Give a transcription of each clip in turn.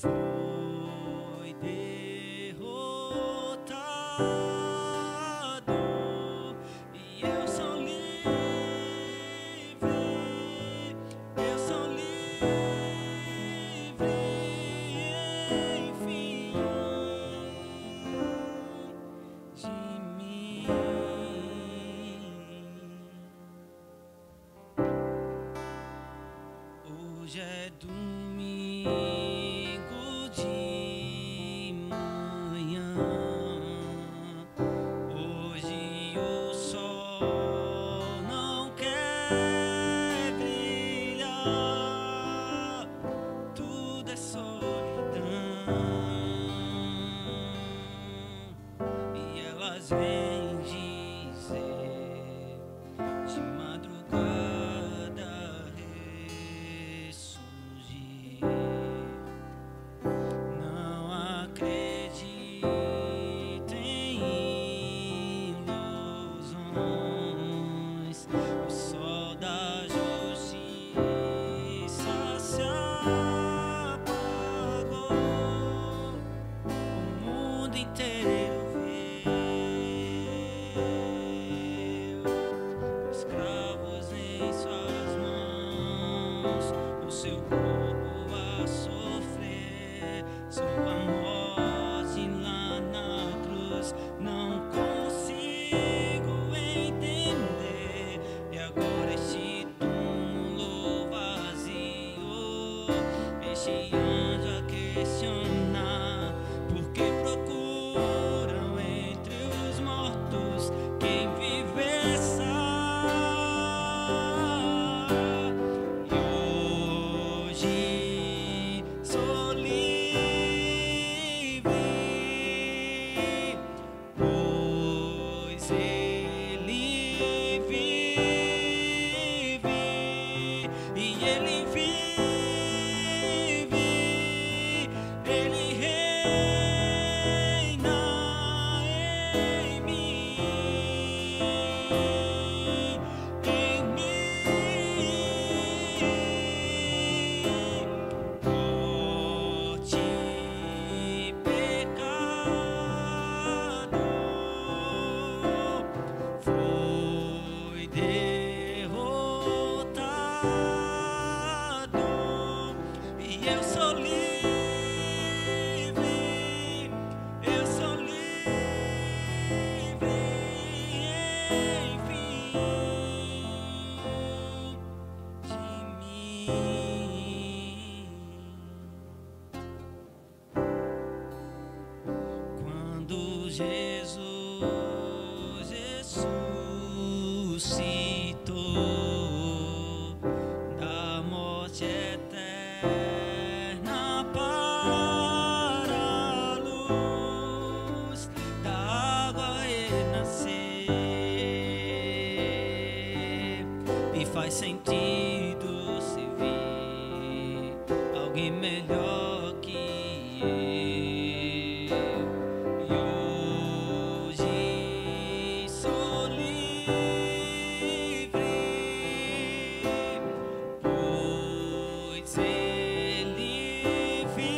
foi derrotado e eu sou livre, eu sou livre, enfim, de mim. Hoje é domingo de manhã, hoje o sol não quer brilhar, tudo é solidão, e elas vêm dizer de madrugada ressurgir. Não acreditem em ilusões, o sol da justiça se apagou, o mundo inteiro viu escravos em suas mãos, o seu corpo a sofrer, sua morte lá na cruz. Não consigo entender, e agora este túmulo vazio, este anjo a questionar, porque procuram entre os mortos quem viverá. E hoje sou livre, pois ele vive, e ele vive, ele reina em mim, em mim. Morte e pecado foi derrotado e eu sou livre, eu sou livre, enfim, de mim. Quando Jesus ressuscitou da morte eterna para a luz da água renascer, e faz sentido se ver alguém melhor que eu. E hoje sou livre, pois ele vive,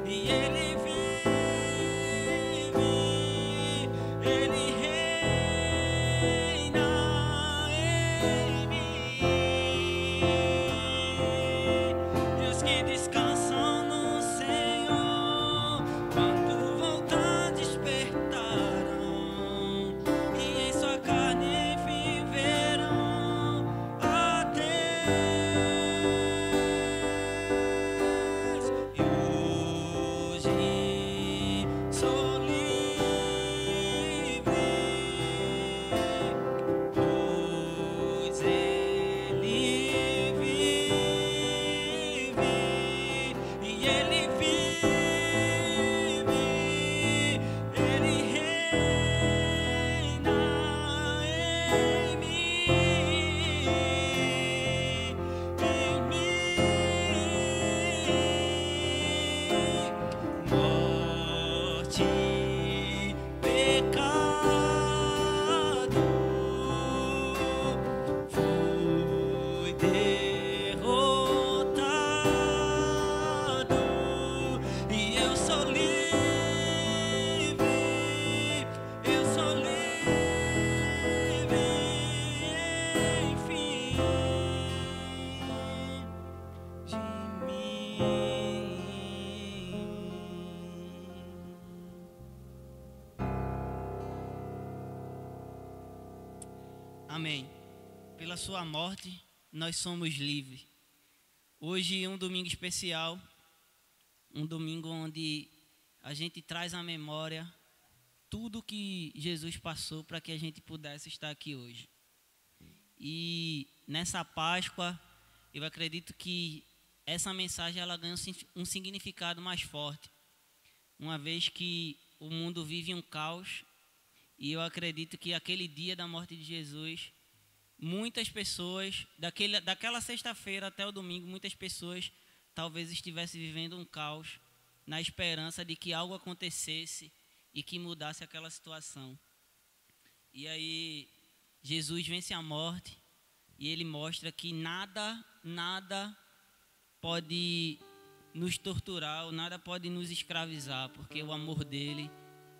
e ele vive, ele reina em mim. Amém. Pela sua morte, nós somos livres. Hoje é um domingo especial, um domingo onde a gente traz à memória tudo que Jesus passou para que a gente pudesse estar aqui hoje. E nessa Páscoa, eu acredito que essa mensagem ela ganha um significado mais forte, uma vez que o mundo vive um caos, e eu acredito que aquele dia da morte de Jesus, muitas pessoas, daquela sexta-feira até o domingo, muitas pessoas talvez estivessem vivendo um caos, na esperança de que algo acontecesse e que mudasse aquela situação. E aí Jesus vence a morte e ele mostra que nada pode nos torturar, ou nada pode nos escravizar, porque o amor dele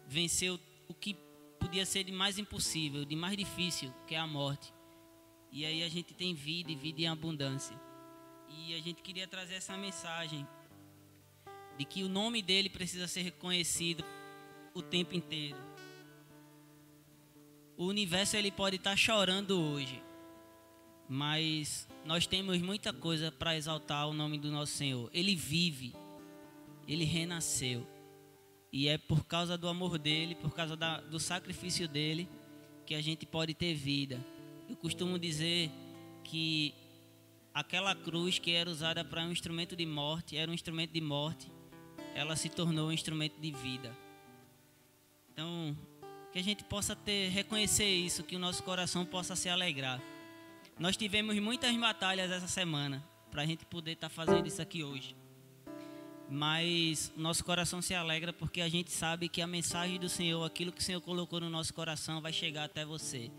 venceu o que podia ser de mais impossível, de mais difícil, que é a morte. E aí a gente tem vida e vida em abundância. E a gente queria trazer essa mensagem de que o nome dele precisa ser reconhecido o tempo inteiro. O universo ele pode estar chorando hoje, mas nós temos muita coisa para exaltar o nome do nosso Senhor. Ele vive, ele renasceu. E é por causa do amor dele, por causa do sacrifício dele, que a gente pode ter vida. Eu costumo dizer que aquela cruz que era usada para um instrumento de morte, era um instrumento de morte, ela se tornou um instrumento de vida. Então, que a gente possa reconhecer isso, que o nosso coração possa se alegrar. Nós tivemos muitas batalhas essa semana para a gente poder estar fazendo isso aqui hoje. Mas nosso coração se alegra porque a gente sabe que a mensagem do Senhor, aquilo que o Senhor colocou no nosso coração, vai chegar até você.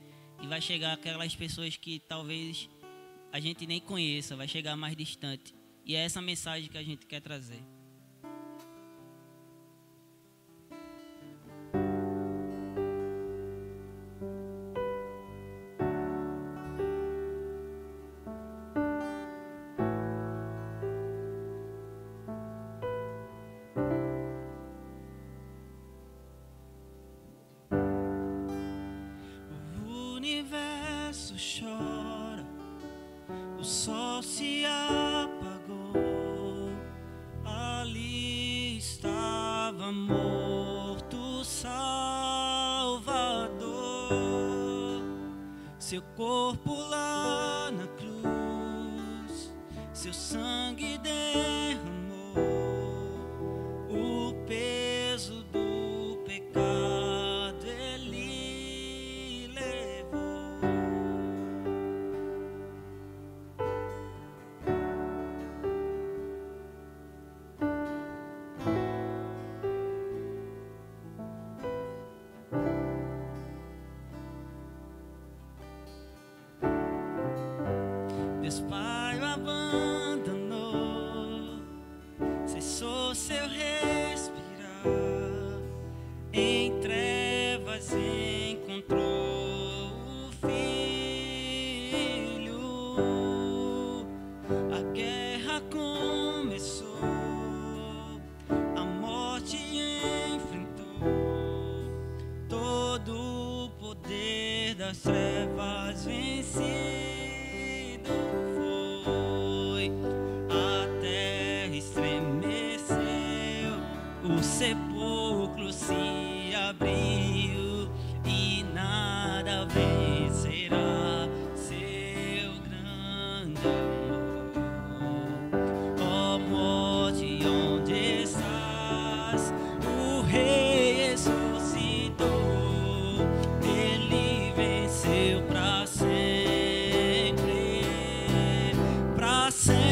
E vai chegar aquelas pessoas que talvez a gente nem conheça, vai chegar mais distante. E é essa mensagem que a gente quer trazer. Chora, o sol se apagou, ali estava morto o Salvador, seu corpo lá na cruz, seu sangue derramou, o peso do pecado ele levou. Deus Pai o abandonou, cessou seu respirar, em trevas encontrou o Filho. A guerra começou, a morte enfrentou, todo o poder das trevas vencido. O sepulcro se abriu e nada vencerá seu grande amor. Ó morte, onde estás? O Rei ressuscitou, ele venceu para sempre, para sempre.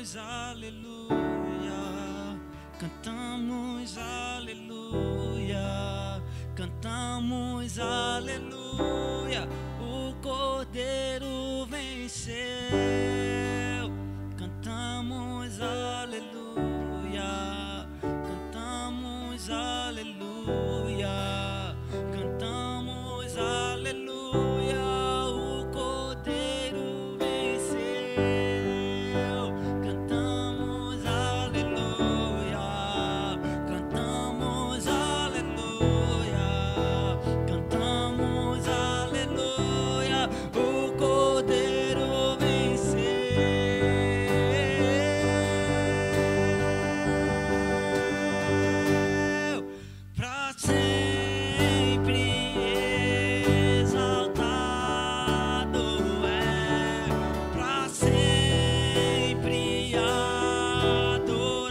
cantamos aleluia, cantamos aleluia, cantamos aleluia, o Cordeiro venceu. Cantamos aleluia, cantamos aleluia, cantamos aleluia, o Cordeiro venceu. Cantamos aleluia, cantamos aleluia, cantamos aleluia, o Cordeiro venceu. Pra sempre exaltado é, pra sempre adorado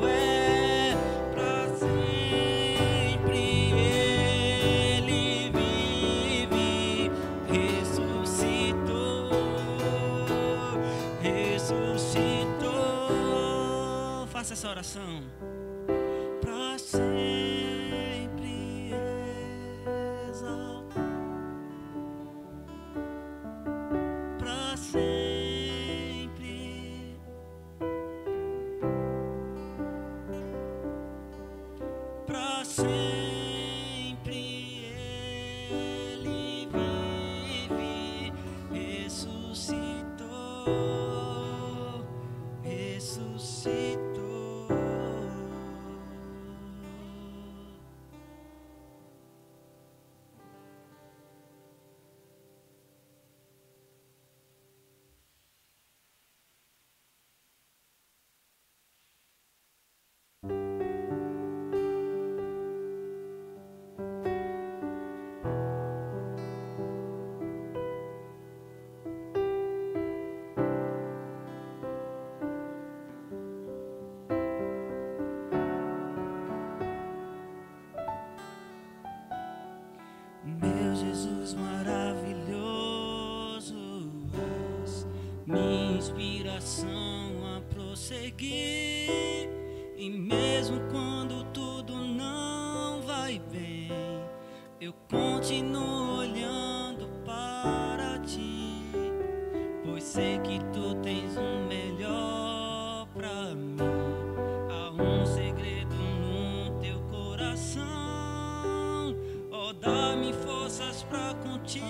é, pra sempre ele vive, ressuscitou, ressuscitou. Faça essa oração. Pra sempre exaltado, pra sempre, pra sempre ele vive, ressuscitou, ressuscitou. Meu Jesus maravilhoso, és minha inspiração a prosseguir. E mesmo quando tudo não vai bem, eu continuo olhando para ti, pois sei que tu tens um melhor pra mim. Há um segredo no teu coração, ó, dá-me forças pra continuar,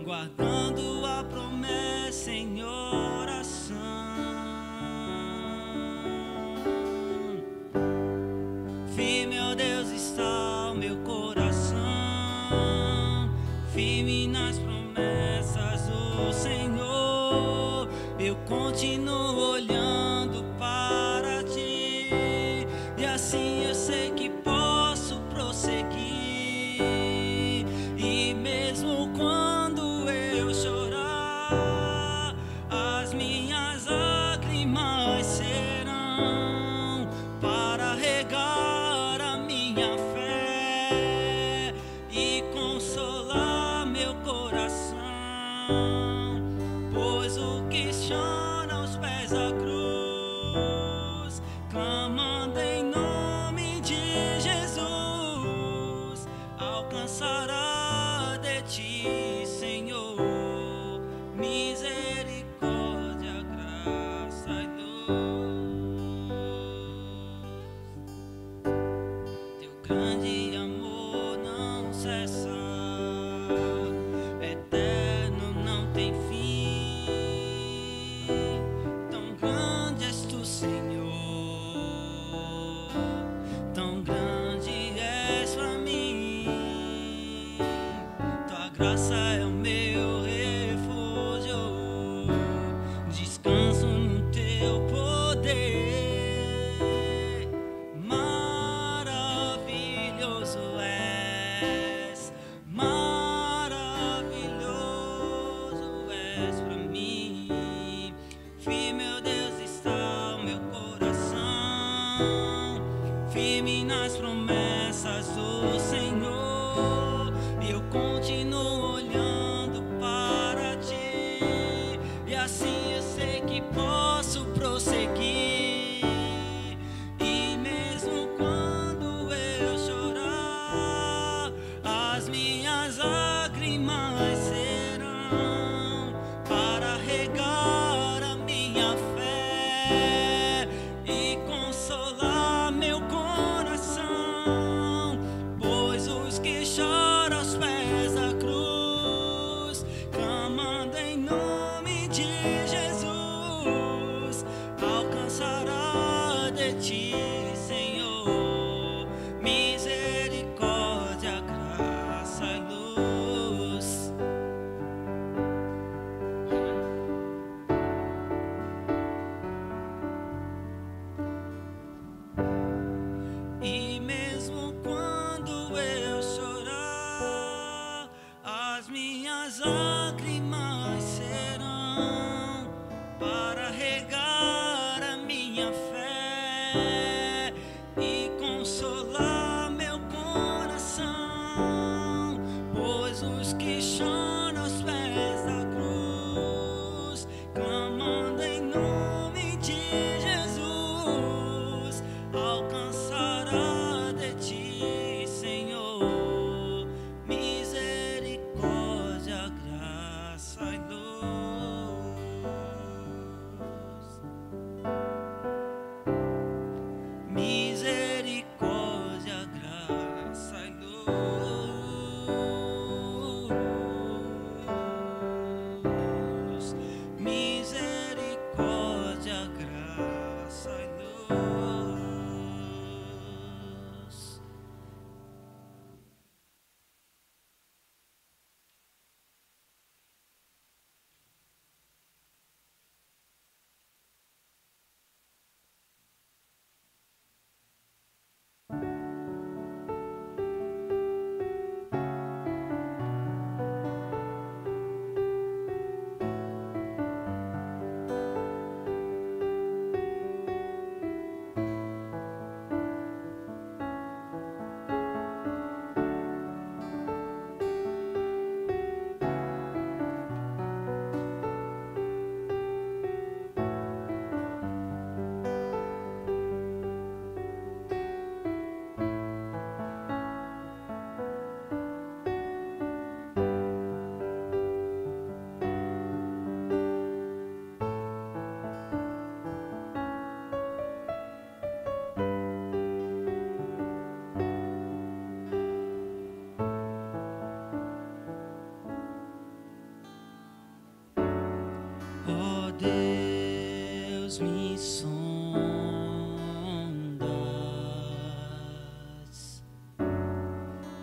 guardando a promessa em oração. Firme, ó Deus, está o meu coração, firme nas promessas do Senhor. Eu continuo olhando para ti, e assim eu sei que posso prosseguir. E mesmo quando eu chorar, as minhas lágrimas serão para regar a minha fé e consolar meu coração, pois o que chora aos pés da cruz, clamando em nome de Jesus, alcançará de ti, Senhor, misericórdia, graça e luz. Teu grande amor não cessa, eterno, não tem lágrimas serão para regar a minha fé e consolar meu coração, pois os que choram aos pés da cruz, clamando em nome de Jesus, alcançará de ti, Senhor, misericórdia, graça e luz. Misericórdia, graça e luz. Misericórdia, graça e luz. Ó Deus, me sondas,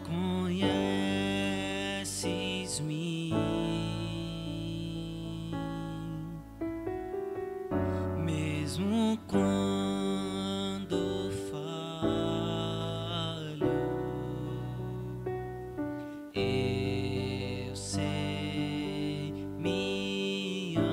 conheces-me, mesmo quando falho, eu sei, me amas.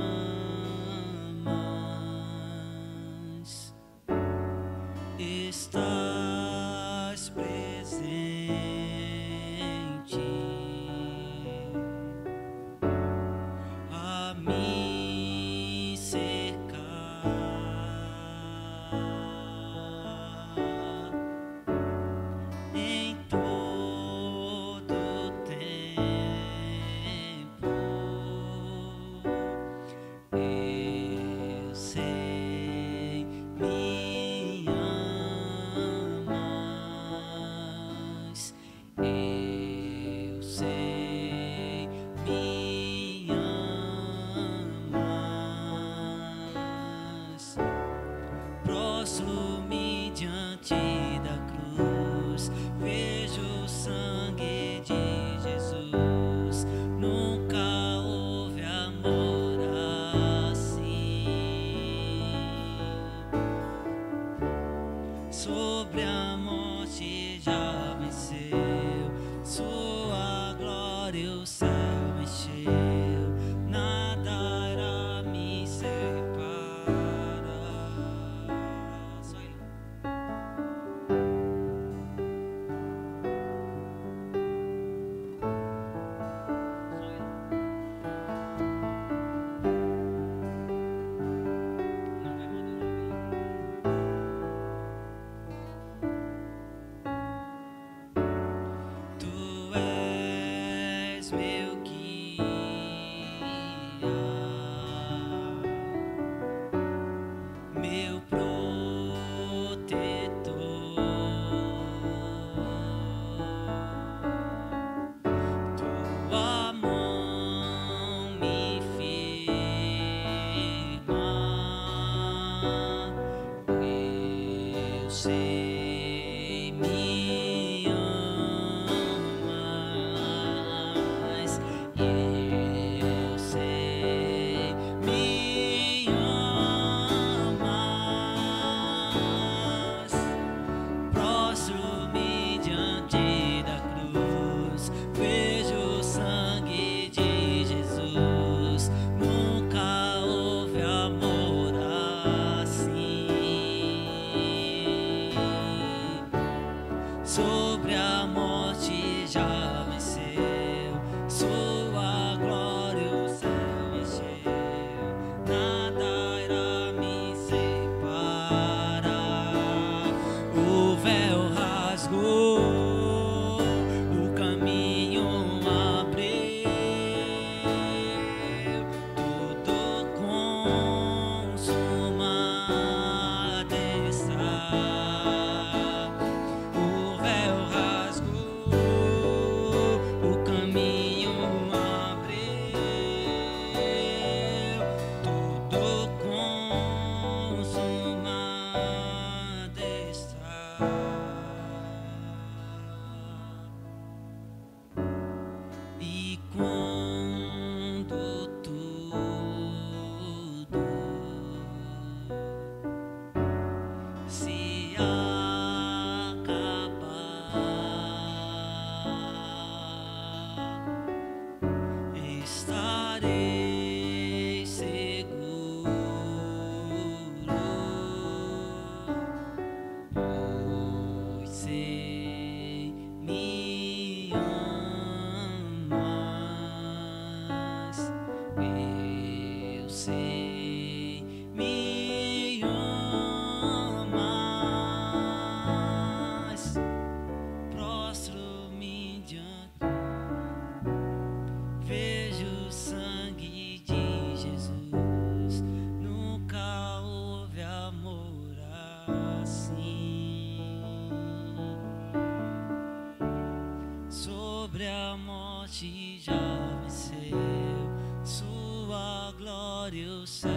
glória e o céu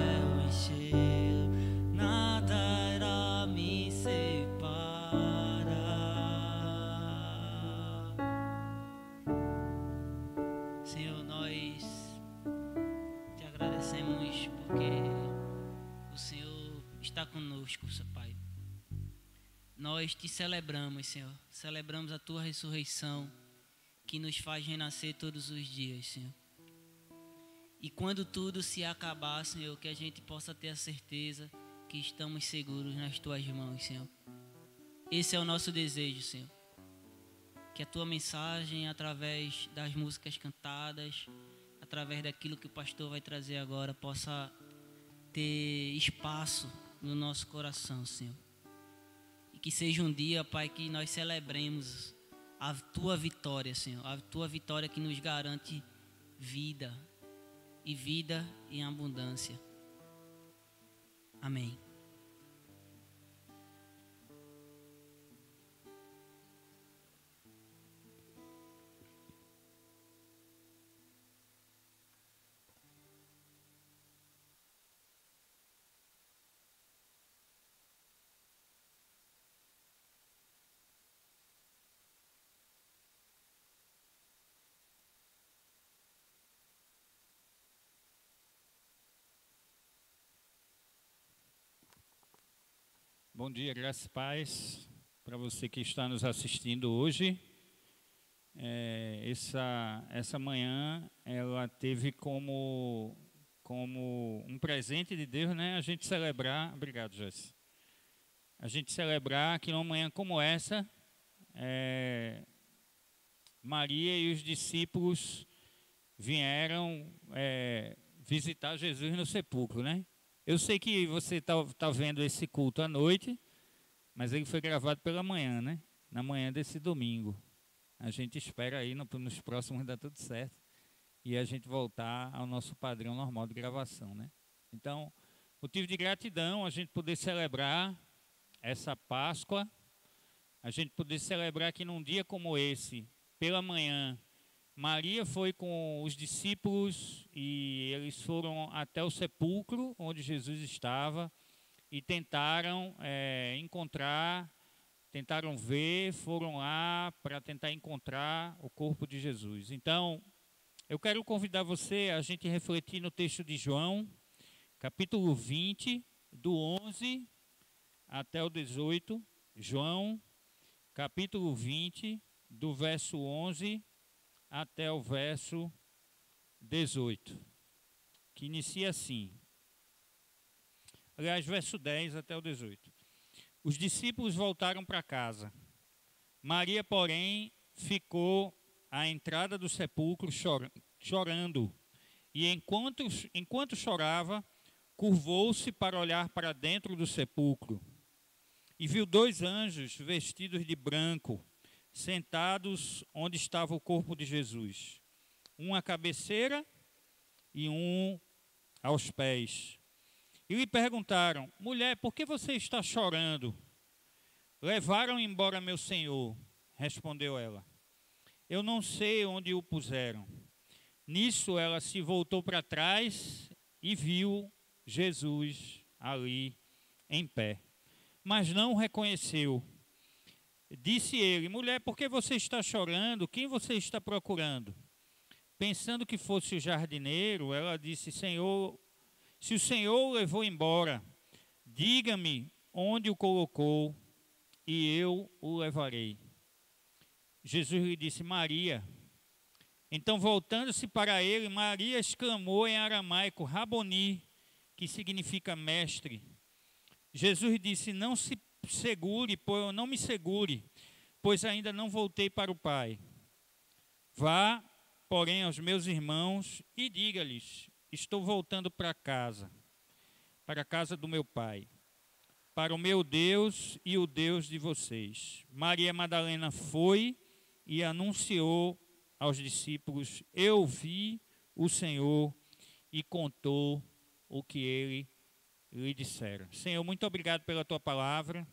encheu, nada irá me separar. Senhor, nós te agradecemos porque o Senhor está conosco, seu Pai. Nós te celebramos, Senhor. Celebramos a tua ressurreição, que nos faz renascer todos os dias, Senhor. E quando tudo se acabar, Senhor, que a gente possa ter a certeza que estamos seguros nas tuas mãos, Senhor. Esse é o nosso desejo, Senhor. Que a tua mensagem, através das músicas cantadas, através daquilo que o pastor vai trazer agora, possa ter espaço no nosso coração, Senhor. E que seja um dia, Pai, que nós celebremos a tua vitória, Senhor. A tua vitória que nos garante vida, e vida em abundância. Amém. Bom dia, graças e paz para você que está nos assistindo hoje. Essa manhã ela teve como um presente de Deus, né? A gente celebrar, obrigado, Joyce. A gente celebrar que numa manhã como essa, Maria e os discípulos vieram visitar Jesus no sepulcro, né? Eu sei que você está vendo esse culto à noite, mas ele foi gravado pela manhã, né? Na manhã desse domingo. A gente espera aí nos próximos dar tudo certo e a gente voltar ao nosso padrão normal de gravação, né? Então, motivo de gratidão, a gente poder celebrar essa Páscoa, a gente poder celebrar que num dia como esse, pela manhã, Maria foi com os discípulos e eles foram até o sepulcro onde Jesus estava e tentaram tentaram ver, foram lá para tentar encontrar o corpo de Jesus. Então, eu quero convidar você a gente refletir no texto de João, capítulo 20, do 11 até o 18. João, capítulo 20, do verso 11 até o verso 18, que inicia assim. Aliás, verso 10 até o 18. Os discípulos voltaram para casa. Maria, porém, ficou à entrada do sepulcro chorando. E enquanto chorava, curvou-se para olhar para dentro do sepulcro. E viu 2 anjos vestidos de branco, sentados onde estava o corpo de Jesus, um à cabeceira e um aos pés. E lhe perguntaram: mulher, por que você está chorando? Levaram embora meu Senhor, respondeu ela. Eu não sei onde o puseram. Nisso ela se voltou para trás e viu Jesus ali em pé, mas não o reconheceu. Disse ele: mulher, por que você está chorando? Quem você está procurando? Pensando que fosse o jardineiro, ela disse: Senhor, se o Senhor o levou embora, diga-me onde o colocou e eu o levarei. Jesus lhe disse: Maria. Então, voltando-se para ele, Maria exclamou em aramaico: Raboni, que significa mestre. Jesus disse: não me segure, pois ainda não voltei para o Pai. Vá, porém, aos meus irmãos e diga-lhes: estou voltando para a casa do meu Pai, para o meu Deus e o Deus de vocês. Maria Madalena foi e anunciou aos discípulos: eu vi o Senhor, e contou o que ele lhe dissera. Senhor, muito obrigado pela tua palavra,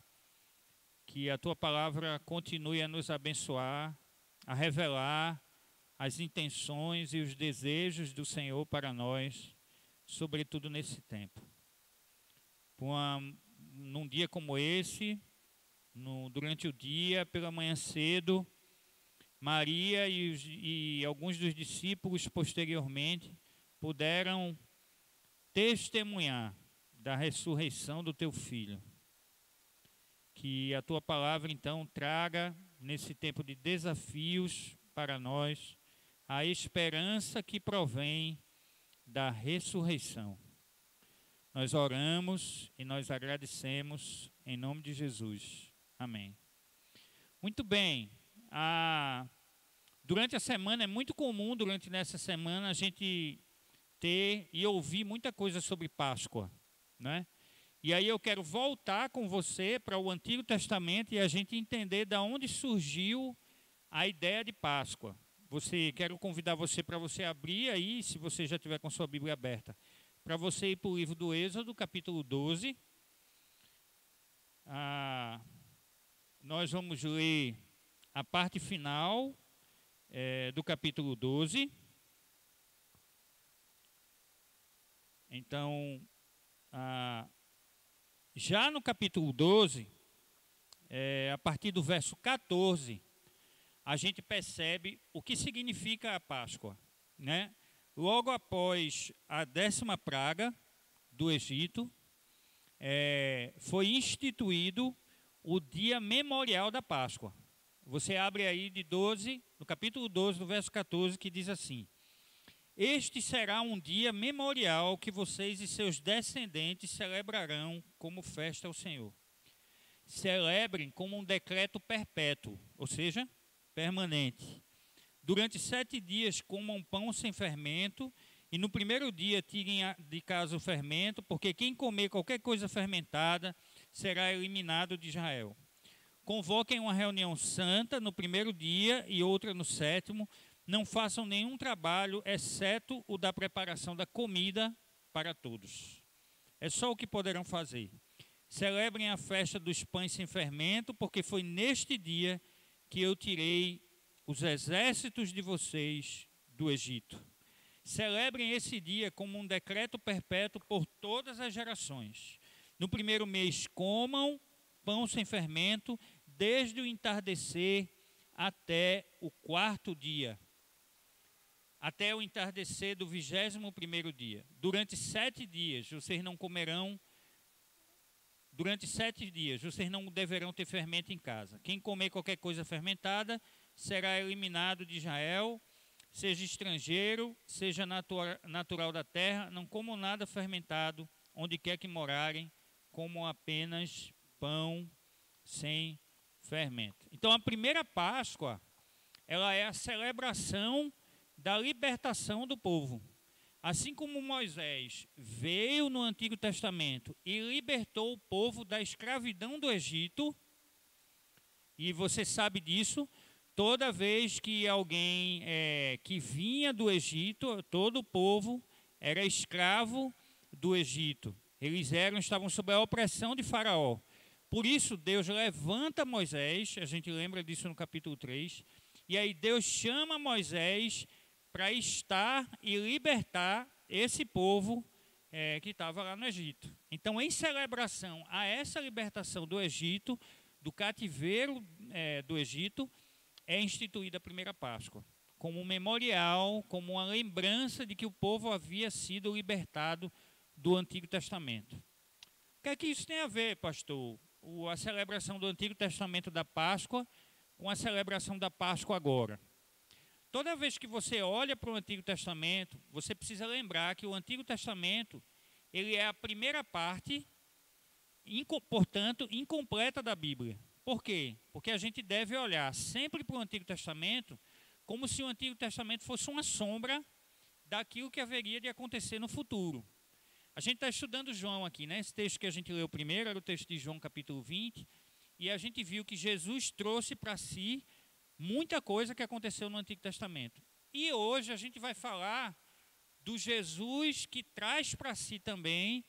que a tua palavra continue a nos abençoar, a revelar as intenções e os desejos do Senhor para nós, sobretudo nesse tempo. Num dia como esse, durante o dia, pela manhã cedo, Maria e alguns dos discípulos posteriormente puderam testemunhar da ressurreição do teu filho. Que a tua palavra, então, traga, nesse tempo de desafios para nós, a esperança que provém da ressurreição. Nós oramos e nós agradecemos em nome de Jesus. Amém. Muito bem. Durante a semana, é muito comum, nessa semana, a gente ter e ouvir muita coisa sobre Páscoa, né? E aí eu quero voltar com você para o Antigo Testamento e a gente entender de onde surgiu a ideia de Páscoa. Quero convidar você para você abrir aí, se você já tiver com sua Bíblia aberta, para você ir para o livro do Êxodo, capítulo 12. Nós vamos ler a parte final do capítulo 12. Então, já no capítulo 12, a partir do verso 14, a gente percebe o que significa a Páscoa, né? Logo após a 10ª praga do Egito, foi instituído o dia memorial da Páscoa. Você abre aí no capítulo 12, do verso 14, que diz assim: este será um dia memorial que vocês e seus descendentes celebrarão como festa ao Senhor. Celebrem como um decreto perpétuo, ou seja, permanente. Durante 7 dias comam pão sem fermento, e no primeiro dia tirem de casa o fermento, porque quem comer qualquer coisa fermentada será eliminado de Israel. Convoquem uma reunião santa no primeiro dia e outra no 7º. Não façam nenhum trabalho, exceto o da preparação da comida para todos. É só o que poderão fazer. Celebrem a festa dos pães sem fermento, porque foi neste dia que eu tirei os exércitos de vocês do Egito. Celebrem esse dia como um decreto perpétuo por todas as gerações. No primeiro mês comam pão sem fermento, desde o entardecer até o 4º dia. Até o entardecer do 21º dia. Durante 7 dias vocês não comerão. Durante 7 dias vocês não deverão ter fermento em casa. Quem comer qualquer coisa fermentada será eliminado de Israel, seja estrangeiro, seja natural da terra. Não comam nada fermentado, onde quer que morarem, comam apenas pão sem fermento. Então a primeira Páscoa, ela é a celebração da libertação do povo. Assim como Moisés veio no Antigo Testamento e libertou o povo da escravidão do Egito, e você sabe disso, toda vez que alguém que vinha do Egito, todo o povo era escravo do Egito. Eles estavam sob a opressão de Faraó. Por isso Deus levanta Moisés, a gente lembra disso no capítulo 3, e aí Deus chama Moisés para estar e libertar esse povo que estava lá no Egito. Então, em celebração a essa libertação do Egito, do cativeiro do Egito, é instituída a primeira Páscoa, como um memorial, como uma lembrança de que o povo havia sido libertado do Antigo Testamento. O que é que isso tem a ver, pastor? A celebração do Antigo Testamento da Páscoa com a celebração da Páscoa agora. Toda vez que você olha para o Antigo Testamento, você precisa lembrar que o Antigo Testamento, ele é a primeira parte, portanto, incompleta da Bíblia. Por quê? Porque a gente deve olhar sempre para o Antigo Testamento como se o Antigo Testamento fosse uma sombra daquilo que haveria de acontecer no futuro. A gente está estudando João aqui, né? Esse texto que a gente leu primeiro era o texto de João, capítulo 20, e a gente viu que Jesus trouxe para si muita coisa que aconteceu no Antigo Testamento. E hoje a gente vai falar do Jesus que traz para si também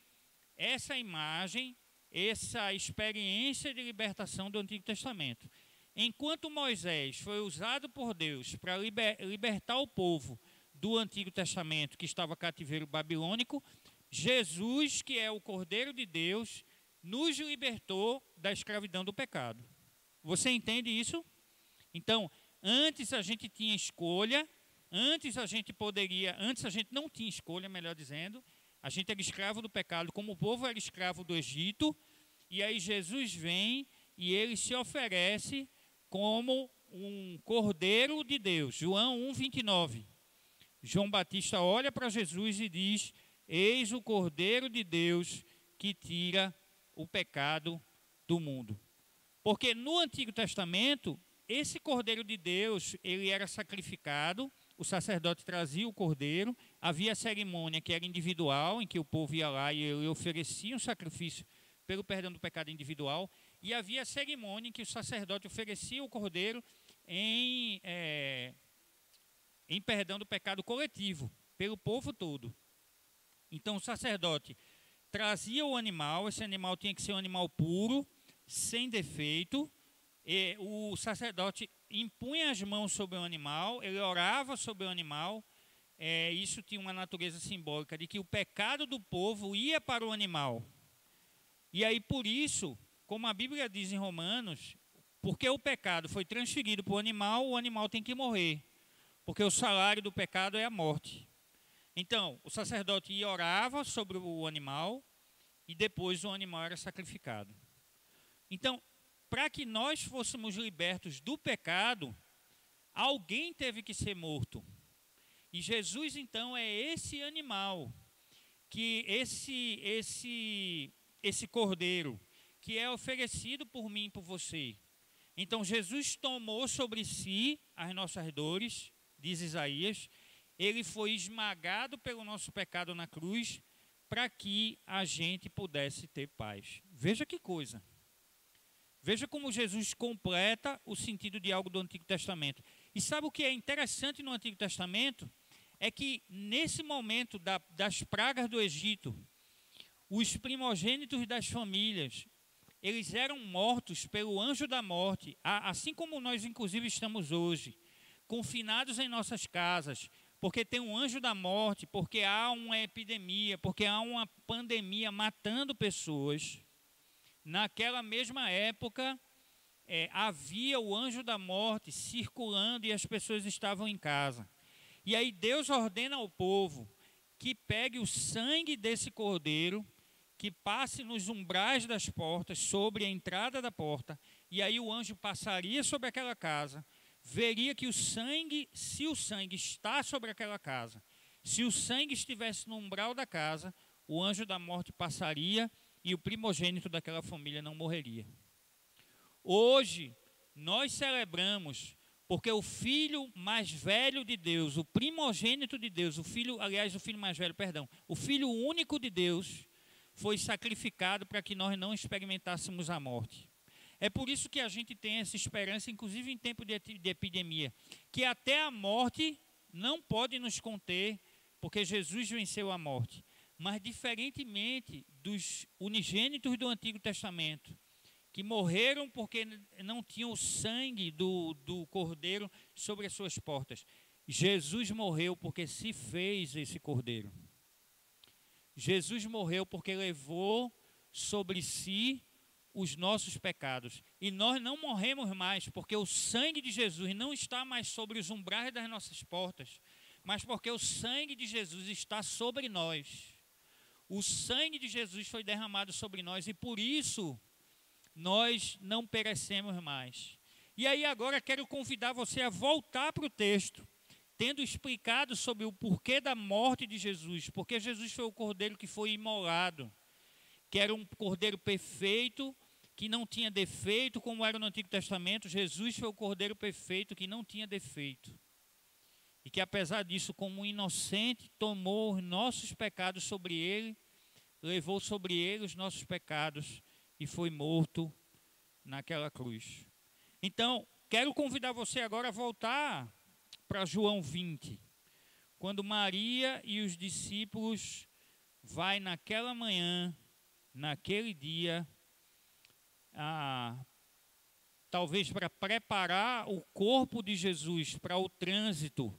essa imagem, essa experiência de libertação do Antigo Testamento. Enquanto Moisés foi usado por Deus para libertar o povo do Antigo Testamento, que estava cativeiro babilônico, Jesus, que é o Cordeiro de Deus, nos libertou da escravidão do pecado. Você entende isso? Então, antes a gente tinha escolha, antes a gente não tinha escolha, melhor dizendo, a gente era escravo do pecado, como o povo era escravo do Egito, e aí Jesus vem e ele se oferece como um Cordeiro de Deus. João 1,29. João Batista olha para Jesus e diz: eis o Cordeiro de Deus que tira o pecado do mundo. Porque no Antigo Testamento, esse Cordeiro de Deus, ele era sacrificado, o sacerdote trazia o cordeiro, havia a cerimônia que era individual, em que o povo ia lá e ele oferecia um sacrifício pelo perdão do pecado individual, e havia a cerimônia em que o sacerdote oferecia o cordeiro em perdão do pecado coletivo, pelo povo todo. Então o sacerdote trazia o animal, esse animal tinha que ser um animal puro, sem defeito, e o sacerdote impunha as mãos sobre o animal, ele orava sobre o animal, isso tinha uma natureza simbólica de que o pecado do povo ia para o animal. E aí por isso, como a Bíblia diz em Romanos, porque o pecado foi transferido para o animal tem que morrer, porque o salário do pecado é a morte. Então, o sacerdote ia orava sobre o animal e depois o animal era sacrificado. Então, para que nós fôssemos libertos do pecado, alguém teve que ser morto. E Jesus, então, é esse animal, que esse cordeiro, que é oferecido por mim e por você. Então, Jesus tomou sobre si as nossas dores, diz Isaías, ele foi esmagado pelo nosso pecado na cruz, para que a gente pudesse ter paz. Veja que coisa. Veja como Jesus completa o sentido de algo do Antigo Testamento. E sabe o que é interessante no Antigo Testamento? É que nesse momento das pragas do Egito, os primogênitos das famílias, eles eram mortos pelo anjo da morte, assim como nós inclusive estamos hoje, confinados em nossas casas, porque tem um anjo da morte, porque há uma epidemia, porque há uma pandemia matando pessoas. Naquela mesma época, havia o anjo da morte circulando e as pessoas estavam em casa. E aí Deus ordena ao povo que pegue o sangue desse cordeiro, que passe nos umbrais das portas, sobre a entrada da porta, e aí o anjo passaria sobre aquela casa, veria que se o sangue está sobre aquela casa, se o sangue estivesse no umbral da casa, o anjo da morte passaria e o primogênito daquela família não morreria. Hoje, nós celebramos, porque o filho mais velho de Deus, o primogênito de Deus, o filho único de Deus, foi sacrificado para que nós não experimentássemos a morte. É por isso que a gente tem essa esperança, inclusive em tempo de epidemia, que até a morte não pode nos conter, porque Jesus venceu a morte. Mas diferentemente dos unigênitos do Antigo Testamento, que morreram porque não tinham o sangue do cordeiro sobre as suas portas, Jesus morreu porque se fez esse cordeiro. Jesus morreu porque levou sobre si os nossos pecados. E nós não morremos mais porque o sangue de Jesus não está mais sobre os umbrais das nossas portas, mas porque o sangue de Jesus está sobre nós. O sangue de Jesus foi derramado sobre nós e por isso nós não perecemos mais. E aí agora quero convidar você a voltar para o texto, tendo explicado sobre o porquê da morte de Jesus, porque Jesus foi o cordeiro que foi imolado, que era um cordeiro perfeito, que não tinha defeito, como era no Antigo Testamento. Jesus foi o cordeiro perfeito que não tinha defeito. E que apesar disso, como um inocente, tomou os nossos pecados sobre ele, levou sobre ele os nossos pecados e foi morto naquela cruz. Então, quero convidar você agora a voltar para João 20, quando Maria e os discípulos vai naquela manhã, naquele dia, talvez para preparar o corpo de Jesus para o trânsito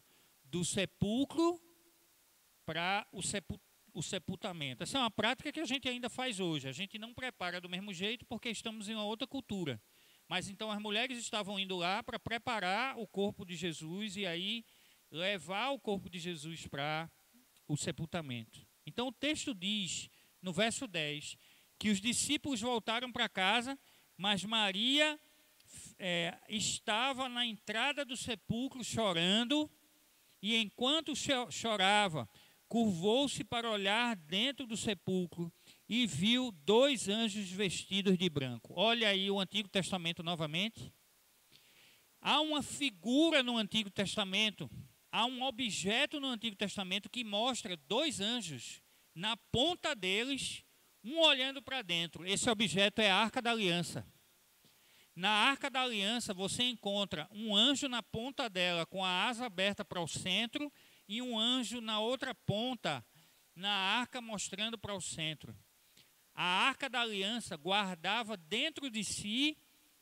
do sepulcro para o sepultamento. Essa é uma prática que a gente ainda faz hoje. A gente não prepara do mesmo jeito porque estamos em uma outra cultura. Mas então as mulheres estavam indo lá para preparar o corpo de Jesus e aí levar o corpo de Jesus para o sepultamento. Então o texto diz, no verso 10, que os discípulos voltaram para casa, mas Maria estava na entrada do sepulcro chorando, e enquanto chorava, curvou-se para olhar dentro do sepulcro e viu 2 anjos vestidos de branco. Olha aí o Antigo Testamento novamente. Há uma figura no Antigo Testamento, há um objeto no Antigo Testamento que mostra 2 anjos na ponta deles, um olhando para dentro. Esse objeto é a Arca da Aliança. Na Arca da Aliança você encontra um anjo na ponta dela com a asa aberta para o centro e um anjo na outra ponta, na arca, mostrando para o centro. A Arca da Aliança guardava dentro de si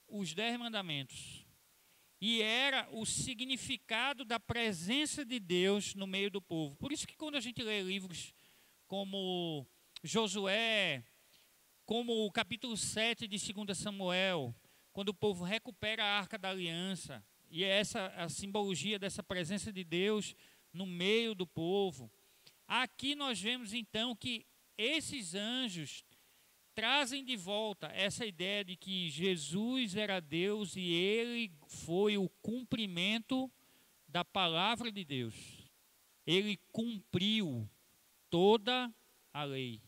os 10 mandamentos. E era o significado da presença de Deus no meio do povo. Por isso que quando a gente lê livros como Josué, como o capítulo 7 de 2 Samuel, quando o povo recupera a Arca da Aliança, e é essa a simbologia dessa presença de Deus no meio do povo. Aqui nós vemos então que esses anjos trazem de volta essa ideia de que Jesus era Deus e ele foi o cumprimento da palavra de Deus. Ele cumpriu toda a lei.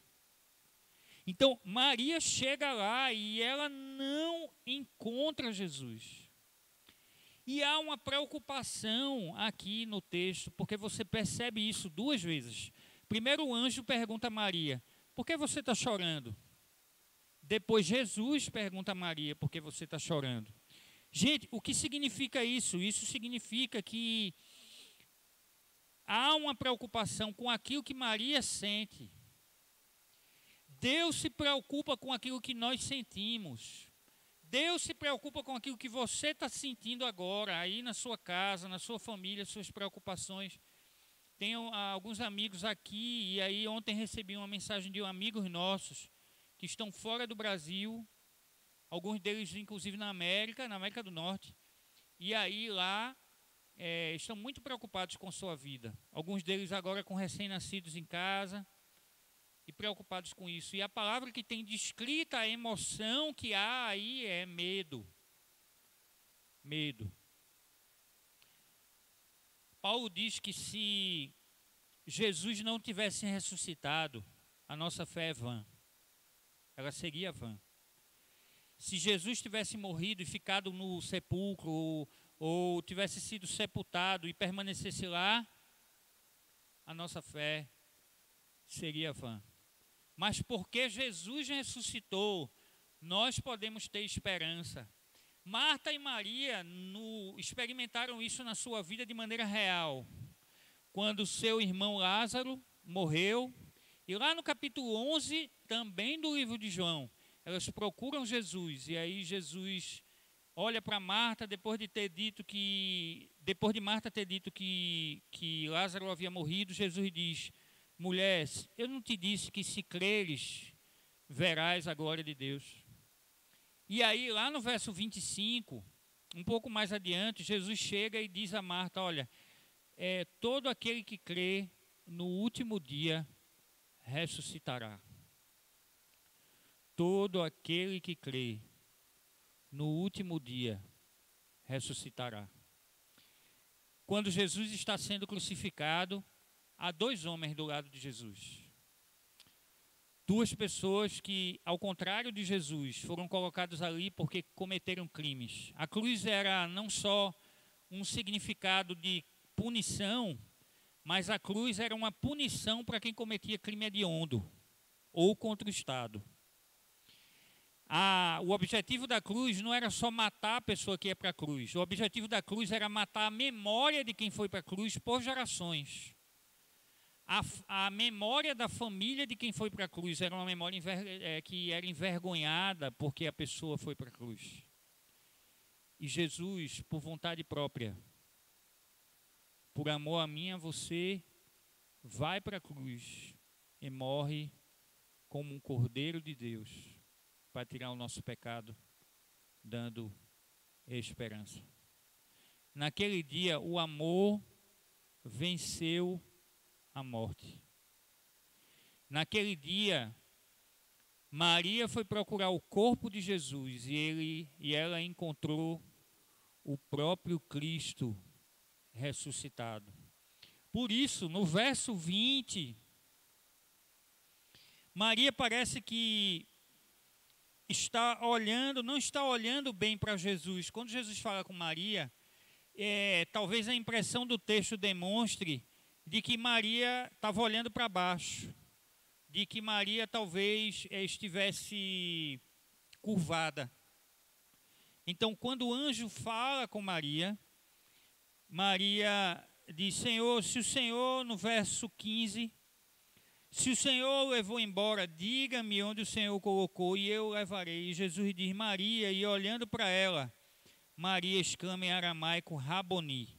Então, Maria chega lá e ela não encontra Jesus. E há uma preocupação aqui no texto, porque você percebe isso 2 vezes. Primeiro o anjo pergunta a Maria, por que você está chorando? Depois Jesus pergunta a Maria, por que você está chorando? Gente, o que significa isso? Isso significa que há uma preocupação com aquilo que Maria sente. Deus se preocupa com aquilo que nós sentimos. Deus se preocupa com aquilo que você está sentindo agora, aí na sua casa, na sua família, suas preocupações. Tenho alguns amigos aqui, e aí ontem recebi uma mensagem de amigos nossos que estão fora do Brasil, alguns deles inclusive na América do Norte, e aí lá estão muito preocupados com sua vida. Alguns deles agora com recém-nascidos em casa, e preocupados com isso. E a palavra que tem descrita a emoção que há aí é medo. Medo. Paulo diz que se Jesus não tivesse ressuscitado, a nossa fé é vã. Ela seria vã. Se Jesus tivesse morrido e ficado no sepulcro, ou tivesse sido sepultado e permanecesse lá, a nossa fé seria vã. Mas porque Jesus ressuscitou, nós podemos ter esperança. Marta e Maria experimentaram isso na sua vida de maneira real. Quando seu irmão Lázaro morreu, e lá no capítulo 11, também do livro de João, elas procuram Jesus, e aí Jesus olha para Marta, depois de Marta ter dito que Lázaro havia morrido, Jesus diz: mulher, eu não te disse que se creres, verás a glória de Deus. E aí, lá no verso 25, um pouco mais adiante, Jesus chega e diz a Marta: olha, todo aquele que crê no último dia ressuscitará. Todo aquele que crê no último dia ressuscitará. Quando Jesus está sendo crucificado, há 2 homens do lado de Jesus. 2 pessoas que, ao contrário de Jesus, foram colocadas ali porque cometeram crimes. A cruz era não só um significado de punição, mas a cruz era uma punição para quem cometia crime hediondo ou contra o Estado. O objetivo da cruz não era só matar a pessoa que ia para a cruz. O objetivo da cruz era matar a memória de quem foi para a cruz por gerações. A memória da família de quem foi para a cruz era uma memória que era envergonhada porque a pessoa foi para a cruz. E Jesus, por vontade própria, por amor a mim e a você, vai para a cruz e morre como um cordeiro de Deus para tirar o nosso pecado, dando esperança. Naquele dia, o amor venceu a morte. Naquele dia, Maria foi procurar o corpo de Jesus e ela encontrou o próprio Cristo ressuscitado. Por isso, no verso 20, Maria parece que não está olhando bem para Jesus. Quando Jesus fala com Maria, talvez a impressão do texto demonstre de que Maria estava olhando para baixo, de que Maria talvez estivesse curvada. Então, quando o anjo fala com Maria, Maria diz: Senhor, se o Senhor, no verso 15, se o Senhor o levou embora, diga-me onde o Senhor o colocou e eu o levarei. E Jesus diz: Maria, e olhando para ela, Maria exclama em aramaico: Raboni.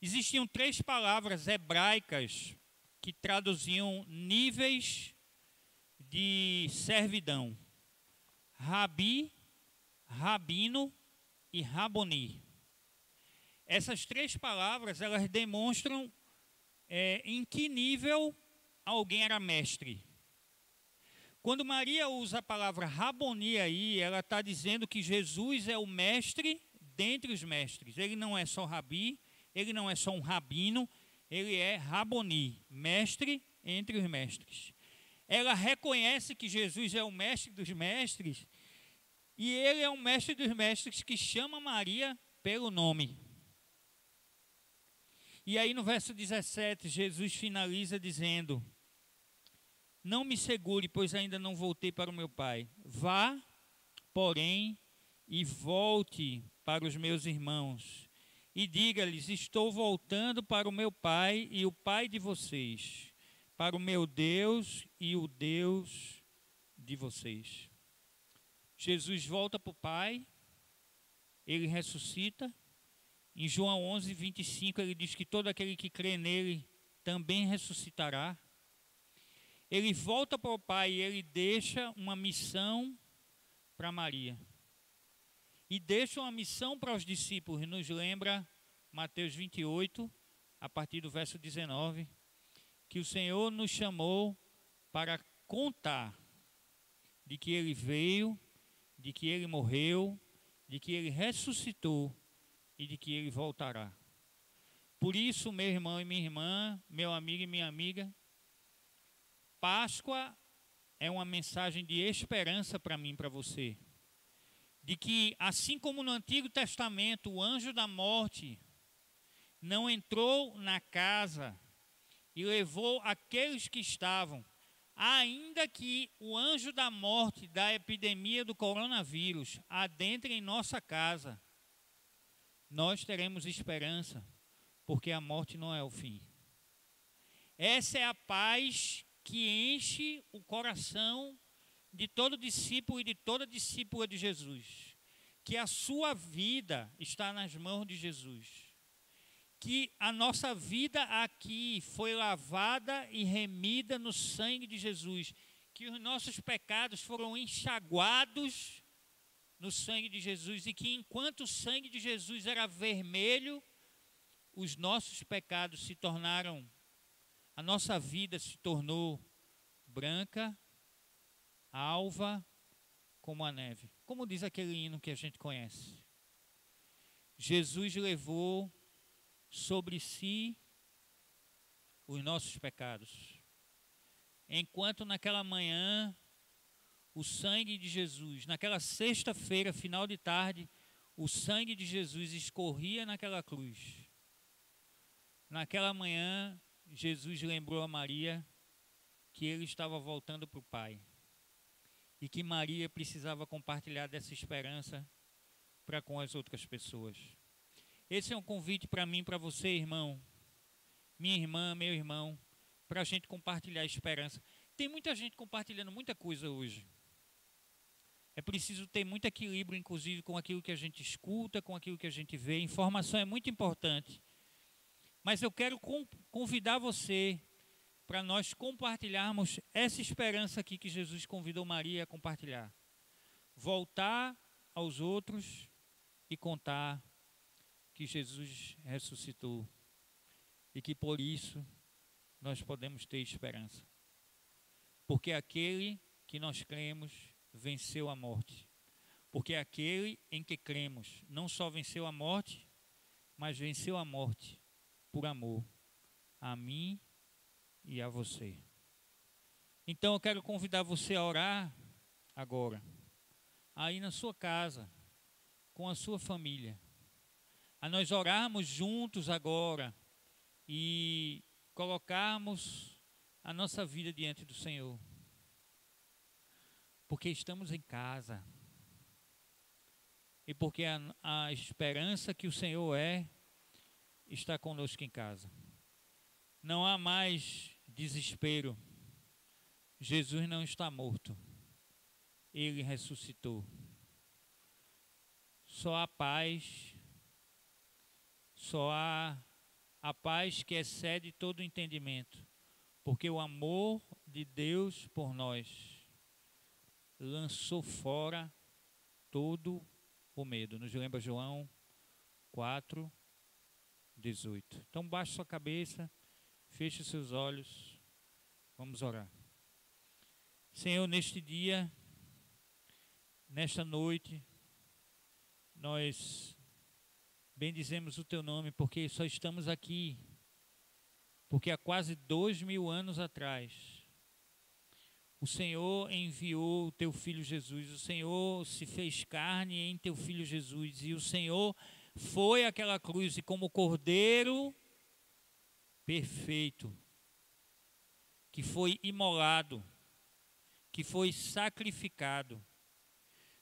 Existiam 3 palavras hebraicas que traduziam níveis de servidão: Rabi, Rabino e Raboni. Essas 3 palavras, elas demonstram em que nível alguém era mestre. Quando Maria usa a palavra Raboni aí, ela está dizendo que Jesus é o mestre dentre os mestres. Ele não é só rabi, ele não é só um rabino, ele é Raboni, mestre entre os mestres. Ela reconhece que Jesus é o mestre dos mestres e ele é o mestre dos mestres que chama Maria pelo nome. E aí no verso 17, Jesus finaliza dizendo: Não me segure, pois ainda não voltei para o meu Pai. Vá, porém, e volte para os meus irmãos, e diga-lhes: estou voltando para o meu Pai e o Pai de vocês, para o meu Deus e o Deus de vocês. Jesus volta para o Pai, ele ressuscita. Em João 11, 25, ele diz que todo aquele que crê nele também ressuscitará. Ele volta para o Pai e ele deixa uma missão para Maria. E deixa uma missão para os discípulos. Nos lembra Mateus 28, a partir do verso 19, que o Senhor nos chamou para contar de que ele veio, de que ele morreu, de que ele ressuscitou e de que ele voltará. Por isso, meu irmão e minha irmã, meu amigo e minha amiga, Páscoa é uma mensagem de esperança para mim e para você. De que, assim como no Antigo Testamento, o anjo da morte não entrou na casa e levou aqueles que estavam, ainda que o anjo da morte da epidemia do coronavírus adentre em nossa casa, nós teremos esperança, porque a morte não é o fim. Essa é a paz que enche o coração de todo discípulo e de toda discípula de Jesus. Que a sua vida está nas mãos de Jesus. Que a nossa vida aqui foi lavada e remida no sangue de Jesus. Que os nossos pecados foram enxaguados no sangue de Jesus e que enquanto o sangue de Jesus era vermelho, os nossos pecados se tornaram, a nossa vida se tornou branca, alva, como a neve. Como diz aquele hino que a gente conhece. Jesus levou sobre si os nossos pecados. Enquanto naquela manhã o sangue de Jesus, naquela sexta-feira, final de tarde, o sangue de Jesus escorria naquela cruz. Naquela manhã, Jesus lembrou a Maria que ele estava voltando para o Pai. E que Maria precisava compartilhar dessa esperança para com as outras pessoas. Esse é um convite para mim, para você, irmão, minha irmã, meu irmão, para a gente compartilhar a esperança. Tem muita gente compartilhando muita coisa hoje. É preciso ter muito equilíbrio, inclusive, com aquilo que a gente escuta, com aquilo que a gente vê. Informação é muito importante. Mas eu quero convidar você para nós compartilharmos essa esperança aqui que Jesus convidou Maria a compartilhar. Voltar aos outros e contar que Jesus ressuscitou e que por isso nós podemos ter esperança. Porque aquele que nós cremos venceu a morte. Porque aquele em que cremos não só venceu a morte, mas venceu a morte por amor a mim e a você. Então eu quero convidar você a orar agora, aí na sua casa, com a sua família, a nós orarmos juntos agora e colocarmos a nossa vida diante do Senhor. Porque estamos em casa. E porque a esperança que o Senhor está conosco em casa. Não há mais desespero. Jesus não está morto. Ele ressuscitou. Só há paz. Só há a paz que excede todo o entendimento. Porque o amor de Deus por nós lançou fora todo o medo. Nos lembra João 4:18. Então baixe sua cabeça, feche seus olhos, vamos orar. Senhor, neste dia, nesta noite, nós bendizemos o Teu nome, porque só estamos aqui, porque há quase 2000 anos atrás, o Senhor enviou o Teu Filho Jesus, o Senhor se fez carne em Teu Filho Jesus, e o Senhor foi àquela cruz e como Cordeiro perfeito, que foi imolado, que foi sacrificado,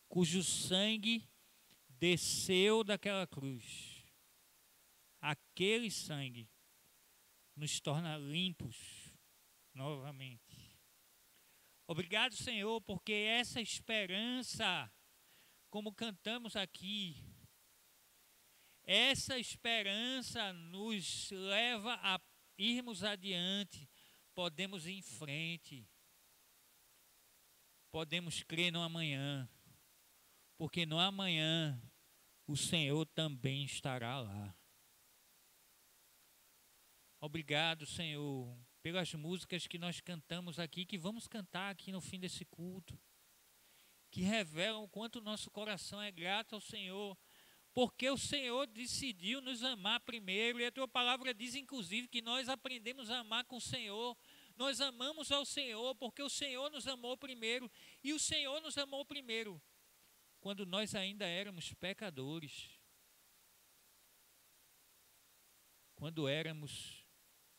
cujo sangue desceu daquela cruz. Aquele sangue nos torna limpos novamente. Obrigado, Senhor, porque essa esperança, como cantamos aqui, essa esperança nos leva a irmos adiante, podemos ir em frente, podemos crer no amanhã, porque no amanhã o Senhor também estará lá. Obrigado, Senhor, pelas músicas que nós cantamos aqui, que vamos cantar aqui no fim desse culto, que revelam o quanto o nosso coração é grato ao Senhor, porque o Senhor decidiu nos amar primeiro, e a Tua palavra diz inclusive que nós aprendemos a amar com o Senhor. Nós amamos ao Senhor porque o Senhor nos amou primeiro, e o Senhor nos amou primeiro quando nós ainda éramos pecadores, quando éramos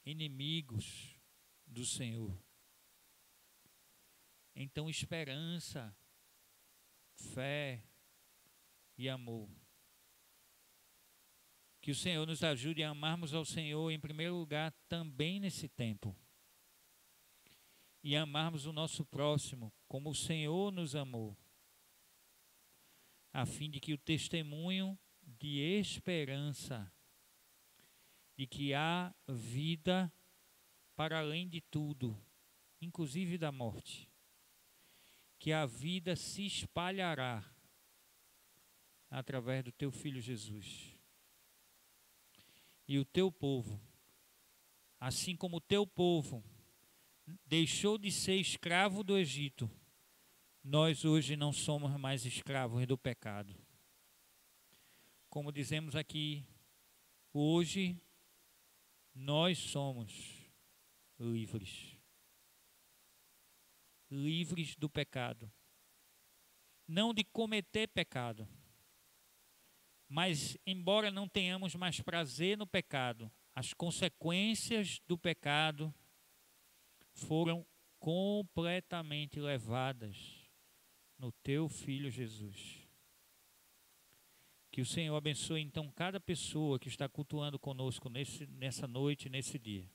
inimigos do Senhor. Então, esperança, fé e amor. Que o Senhor nos ajude a amarmos ao Senhor em primeiro lugar também nesse tempo. E amarmos o nosso próximo como o Senhor nos amou. A fim de que o testemunho de esperança, de que há vida para além de tudo, inclusive da morte, que a vida se espalhará através do Teu Filho Jesus. E o Teu povo, assim como o Teu povo deixou de ser escravo do Egito, nós hoje não somos mais escravos do pecado. Como dizemos aqui, hoje nós somos livres. Livres do pecado. Não de cometer pecado. Mas, embora não tenhamos mais prazer no pecado, as consequências do pecado foram completamente levadas no Teu Filho Jesus. Que o Senhor abençoe então cada pessoa que está cultuando conosco nessa noite, nesse dia.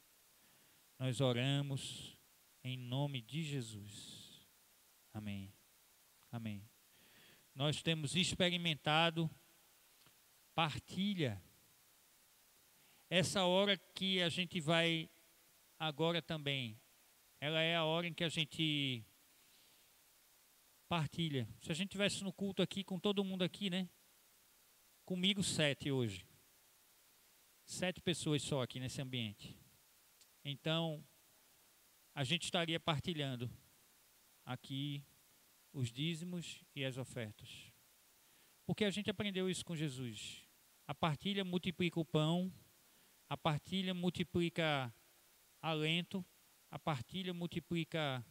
Nós oramos em nome de Jesus. Amém. Amém. Nós temos experimentado partilha. essa hora que a gente vai agora também, ela é a hora em que a gente partilha. Se a gente tivesse no culto aqui, com todo mundo aqui, né? Comigo 7 hoje. 7 pessoas só aqui nesse ambiente. Então, a gente estaria partilhando aqui os dízimos e as ofertas. Porque a gente aprendeu isso com Jesus. A partilha multiplica o pão, a partilha multiplica alento, a partilha multiplica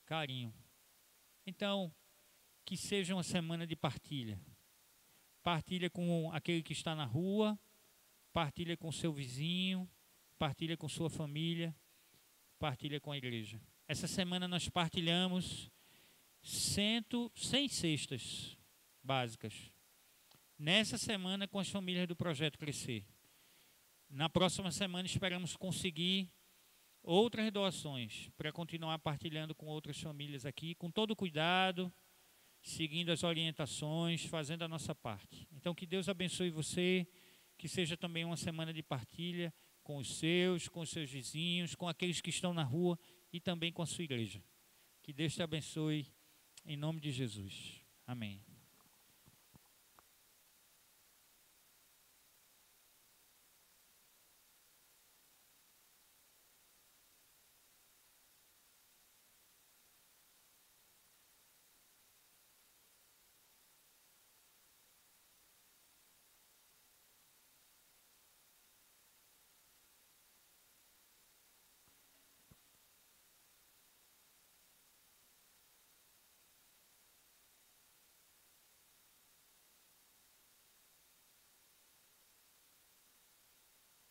carinho. Então, que seja uma semana de partilha. Partilha com aquele que está na rua, partilha com seu vizinho, partilha com sua família, partilha com a igreja. Essa semana nós partilhamos 100 cestas básicas. Nessa semana com as famílias do Projeto Crescer. Na próxima semana esperamos conseguir outras doações para continuar partilhando com outras famílias aqui, com todo cuidado, seguindo as orientações, fazendo a nossa parte. Então que Deus abençoe você, que seja também uma semana de partilha com os seus vizinhos, com aqueles que estão na rua e também com a sua igreja. Que Deus te abençoe em nome de Jesus. Amém.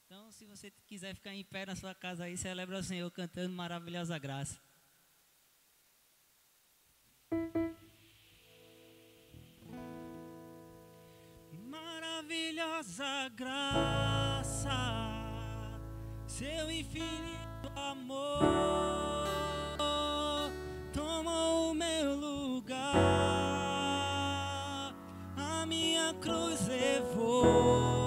Então, se você quiser ficar em pé na sua casa aí, celebra o Senhor cantando Maravilhosa Graça. Maravilhosa graça, seu infinito amor, tomou o meu lugar, a minha cruz levou.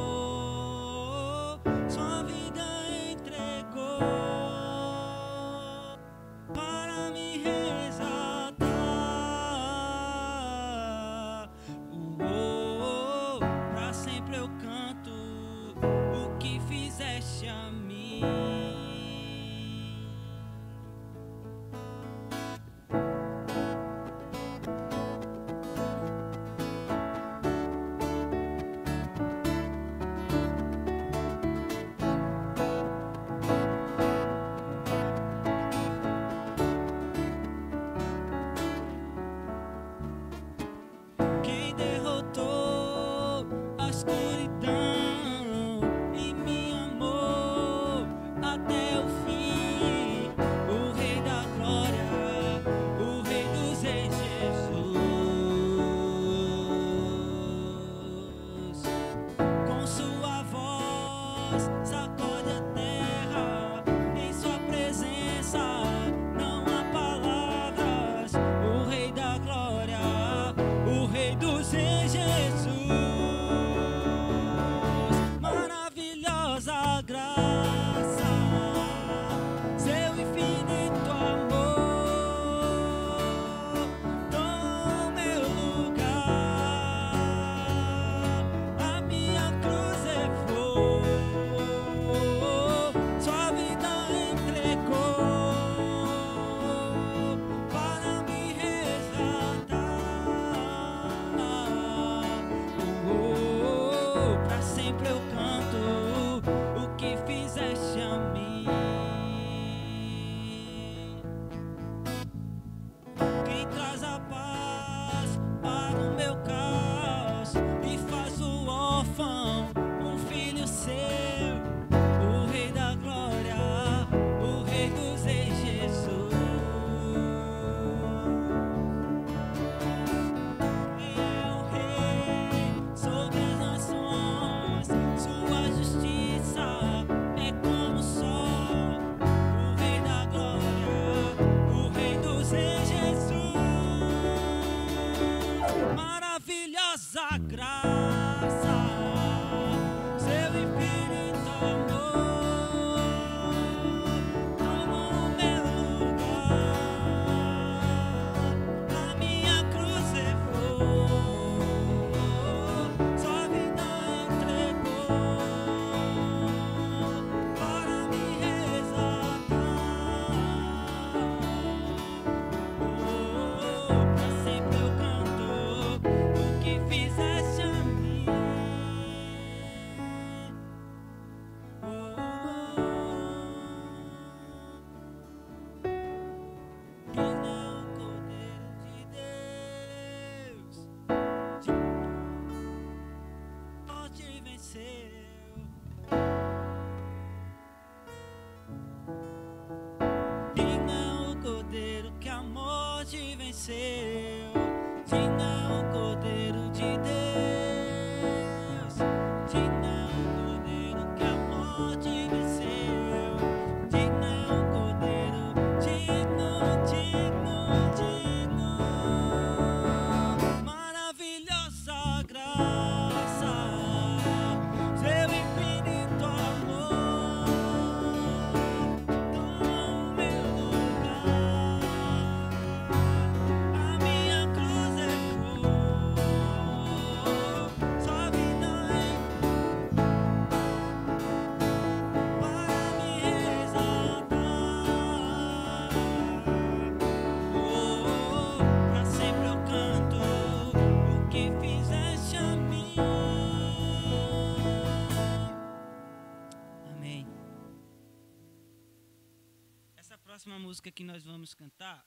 música que nós vamos cantar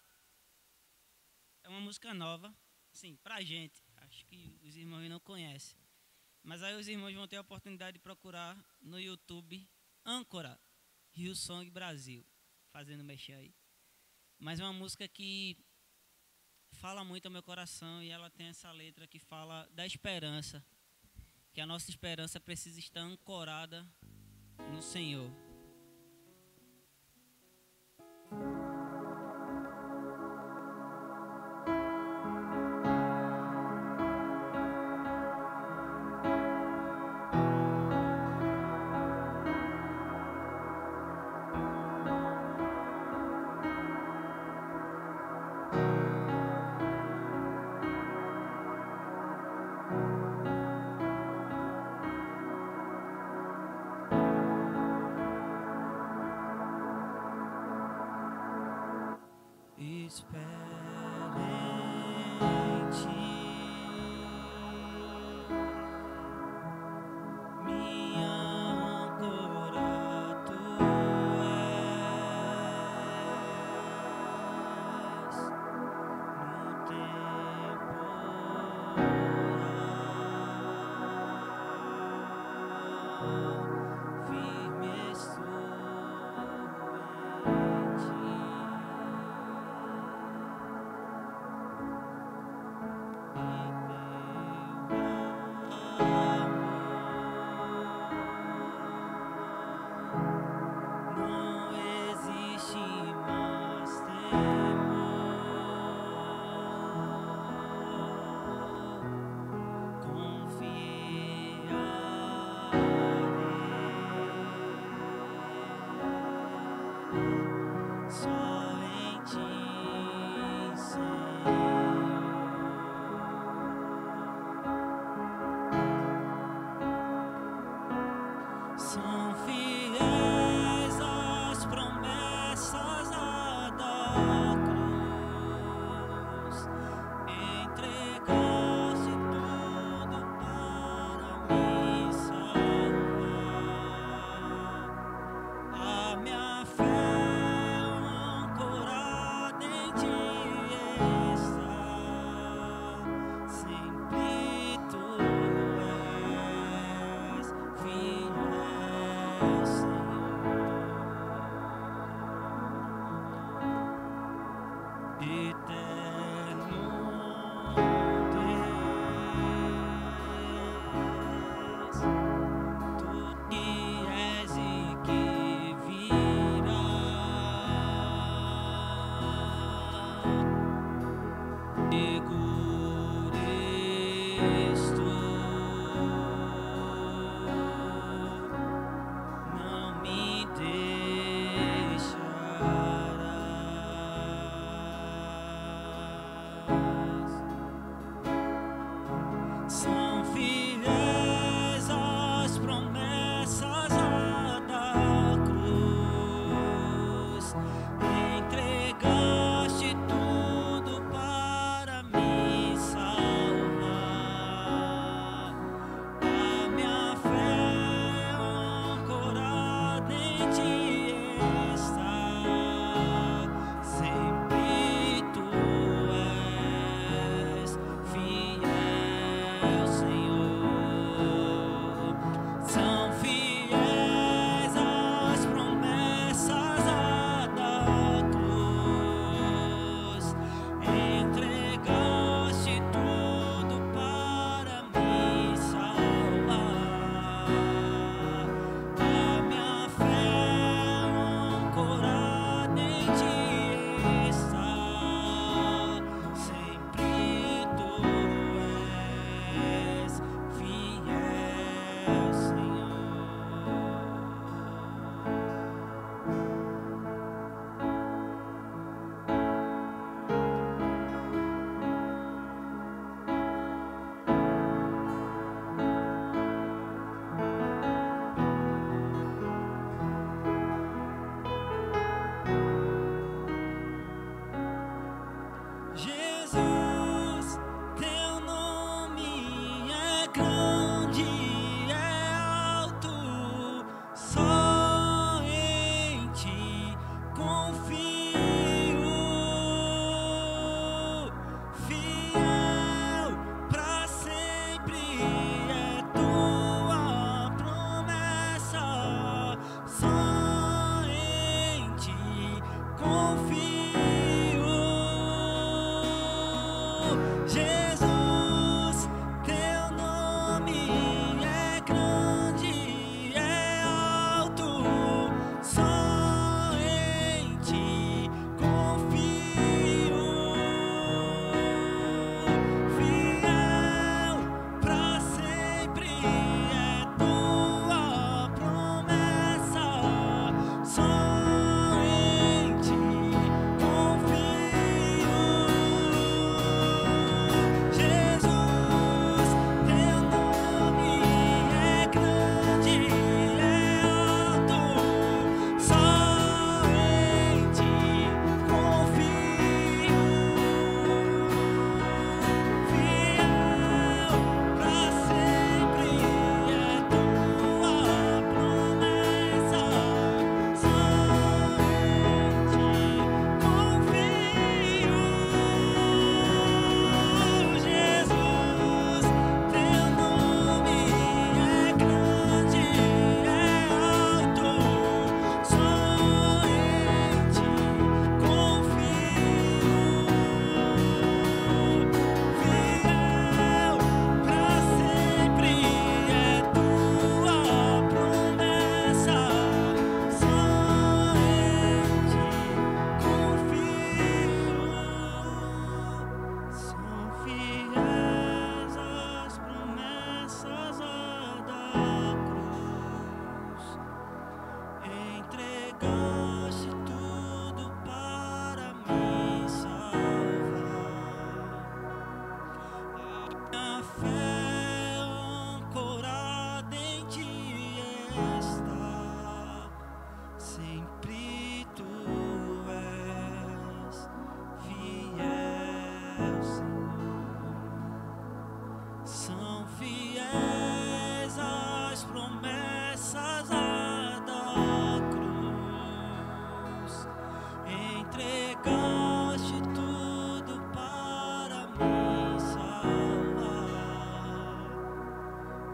é uma música nova, sim, pra gente. Acho que os irmãos não conhecem. Mas aí os irmãos vão ter a oportunidade de procurar no YouTube Âncora, Hillsong Brasil, fazendo mexer aí. Mas é uma música que fala muito ao meu coração e ela tem essa letra que fala da esperança, que a nossa esperança precisa estar ancorada no Senhor. Jesus, teu nome é grande, é alto, só em ti confio. Fiel pra sempre é tua promessa, só em ti confio. Jesus, teu nome é grande, é alto, só em ti confio. Fiel pra sempre é tua promessa, só em ti confio. Jesus, teu nome é grande, é alto, só em ti confio. Fiel pra sempre é tua promessa, só em ti confio. São fiéis as promessas da cruz. Entregaste tudo para me salvar. A fé ancorada em ti está. Sempre tu és fiel, Senhor. São fiéis as promessas da cruz. Entregaste tudo para me salvar.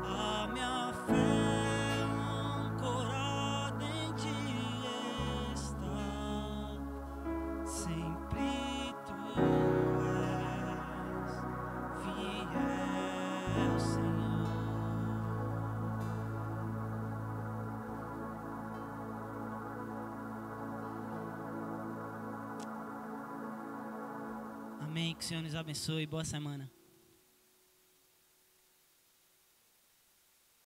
A minha fé ancorada em ti está. Sempre tu és fiel, Senhor. Amém. Que o Senhor nos abençoe. Boa semana.